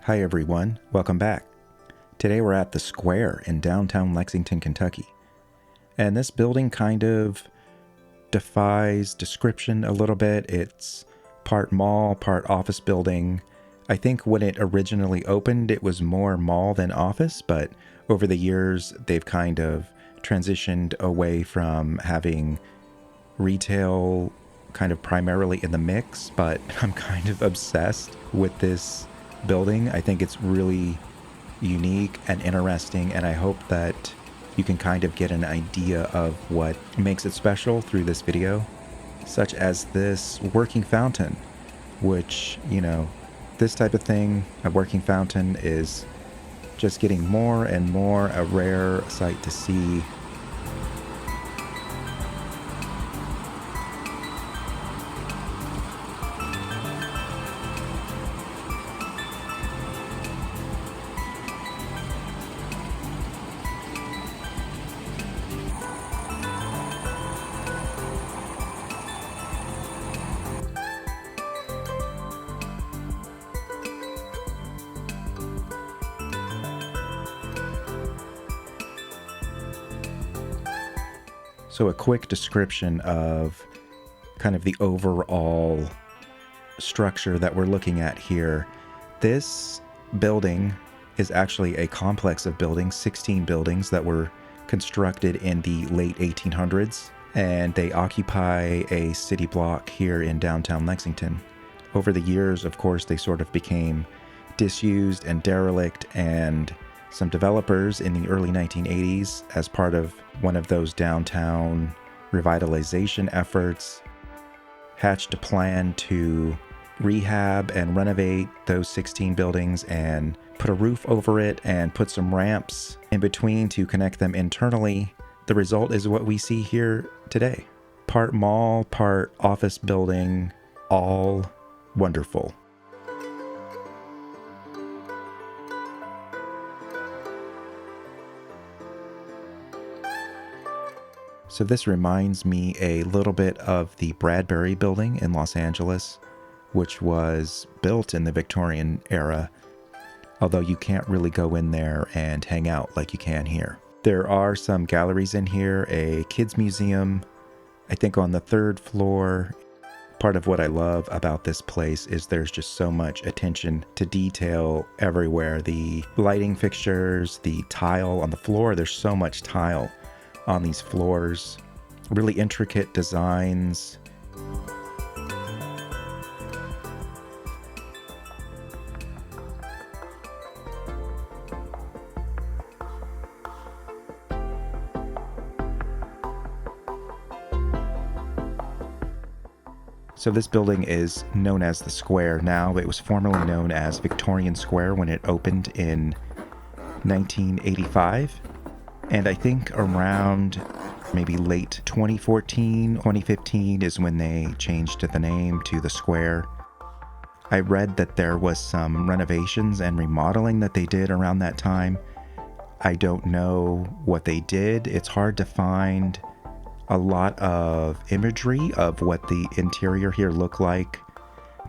Hi everyone, welcome back. Today we're at the Square in downtown Lexington, Kentucky. And this building kind of defies description a little bit. It's part mall, part office building. I think when it originally opened, it was more mall than office, but over the years, they've kind of transitioned away from having retail kind of primarily in the mix, but I'm kind of obsessed with this building. I think it's really unique and interesting, and I hope that you can kind of get an idea of what makes it special through this video, such as this working fountain, which, this type of thing, a working fountain, is just getting more and more a rare sight to see. So a quick description of kind of the overall structure that we're looking at here. This building is actually a complex of buildings, 16 buildings that were constructed in the late 1800s, and they occupy a city block here in downtown Lexington. Over the years, of course, they sort of became disused and derelict, and some developers in the early 1980s, as part of one of those downtown revitalization efforts, hatched a plan to rehab and renovate those 16 buildings and put a roof over it and put some ramps in between to connect them internally. The result is what we see here today. Part mall, part office building, all wonderful. So this reminds me a little bit of the Bradbury Building in Los Angeles, which was built in the Victorian era, although you can't really go in there and hang out like you can here. There are some galleries in here, a kids museum, I think on the third floor. Part of what I love about this place is there's just so much attention to detail everywhere. The lighting fixtures, the tile on the floor, there's so much tile on these floors, really intricate designs. So this building is known as the Square now. It was formerly known as Victorian Square when it opened in 1985. And I think around maybe late 2014, 2015 is when they changed the name to the Square. I read that there was some renovations and remodeling that they did around that time. I don't know what they did. It's hard to find a lot of imagery of what the interior here looked like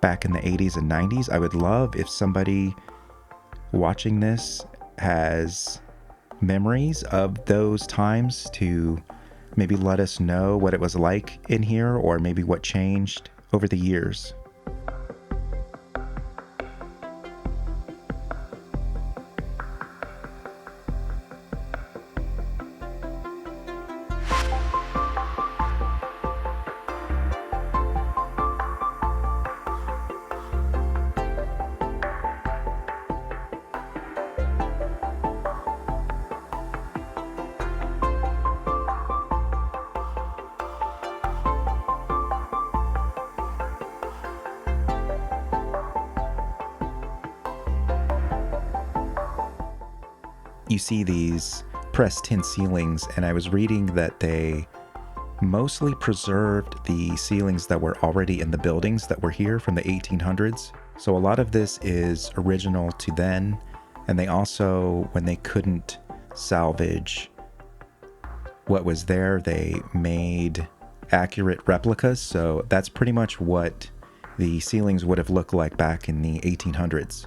back in the 80s and 90s. I would love if somebody watching this has memories of those times to maybe let us know what it was like in here, or maybe what changed over the years. You see these pressed tin ceilings, and I was reading that they mostly preserved the ceilings that were already in the buildings that were here from the 1800s. So a lot of this is original to then, and they also, when they couldn't salvage what was there, they made accurate replicas. So that's pretty much what the ceilings would have looked like back in the 1800s.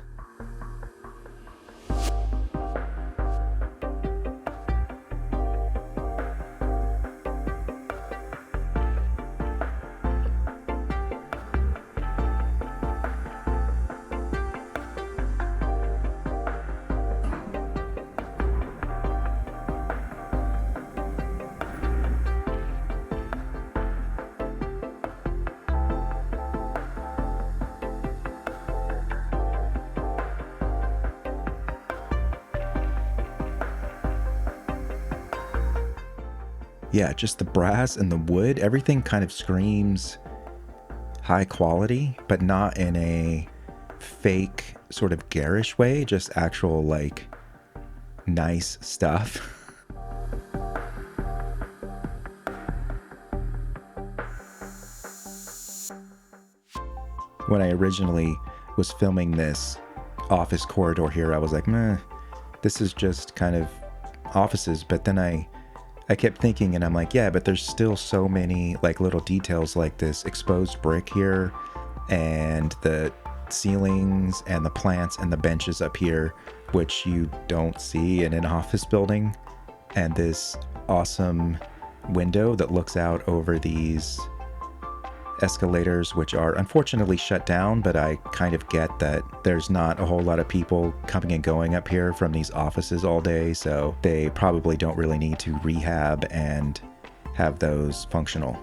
Yeah, just the brass and the wood, everything kind of screams high quality, but not in a fake sort of garish way, just actual like nice stuff. When I originally was filming this office corridor here, I was like, meh, this is just kind of offices. But then I kept thinking, and I'm like, yeah, but there's still so many like little details like this exposed brick here and the ceilings and the plants and the benches up here, which you don't see in an office building. And this awesome window that looks out over these escalators, which are unfortunately shut down, but I kind of get that there's not a whole lot of people coming and going up here from these offices all day, so they probably don't really need to rehab and have those functional.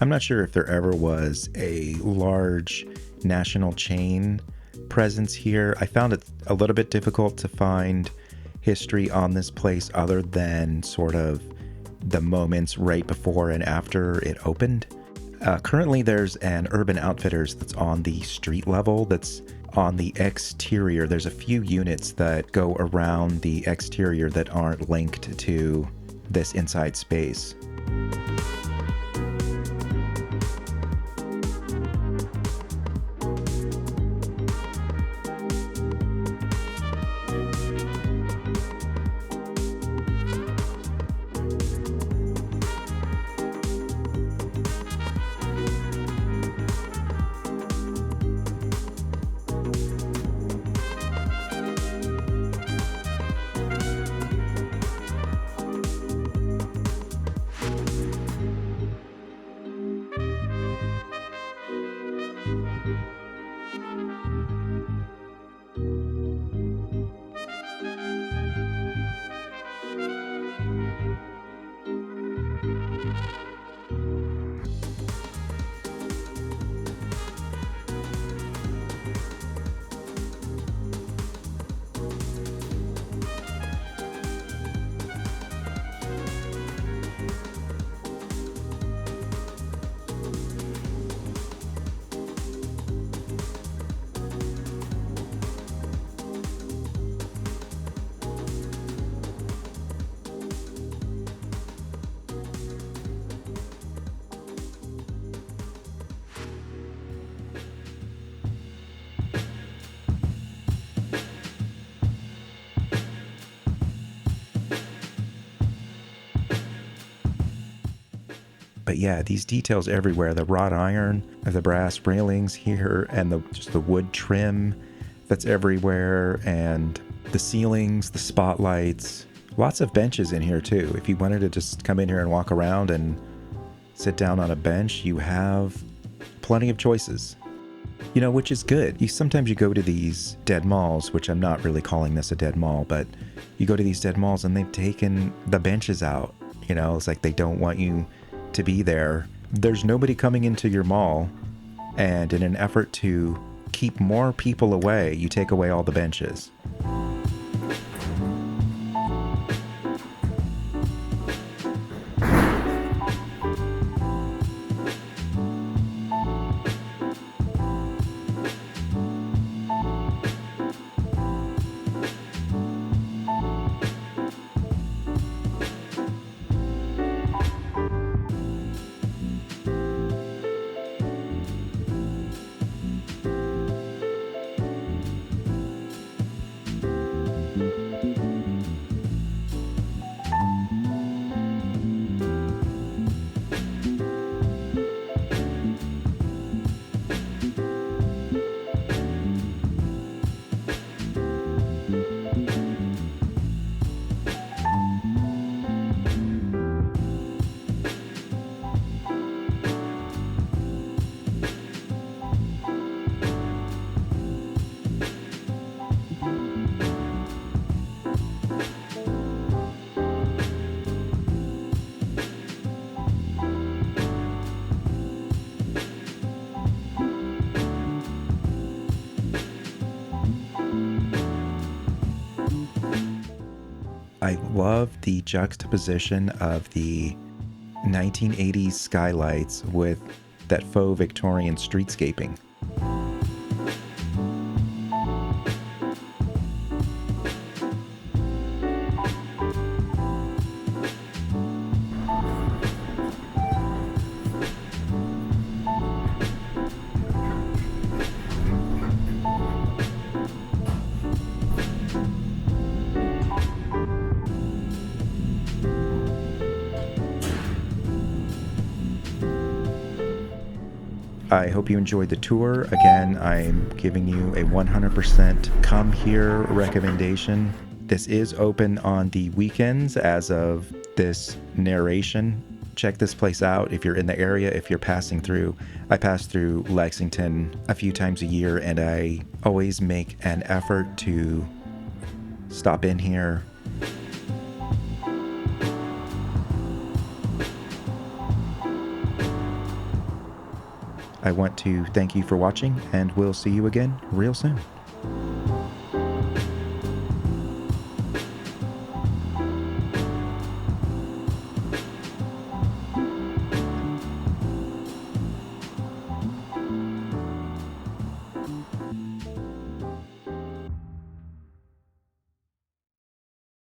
I'm not sure if there ever was a large national chain presence here. I found it a little bit difficult to find history on this place other than sort of the moments right before and after it opened. Currently, there's an Urban Outfitters that's on the street level, that's on the exterior. There's a few units that go around the exterior that aren't linked to this inside space. But yeah, these details everywhere, the wrought iron, the brass railings here, and just the wood trim that's everywhere, and the ceilings, the spotlights, lots of benches in here too. If you wanted to just come in here and walk around and sit down on a bench, you have plenty of choices. which is good. Sometimes you go to these dead malls, which I'm not really calling this a dead mall, but you go to these dead malls and they've taken the benches out. It's like they don't want you to be there. There's nobody coming into your mall, and in an effort to keep more people away, you take away all the benches. I love the juxtaposition of the 1980s skylights with that faux Victorian streetscaping. I hope you enjoyed the tour. Again, I'm giving you a 100% come here recommendation. This is open on the weekends as of this narration. Check this place out if you're in the area, if you're passing through. I pass through Lexington a few times a year, and I always make an effort to stop in here. I want to thank you for watching, and we'll see you again real soon.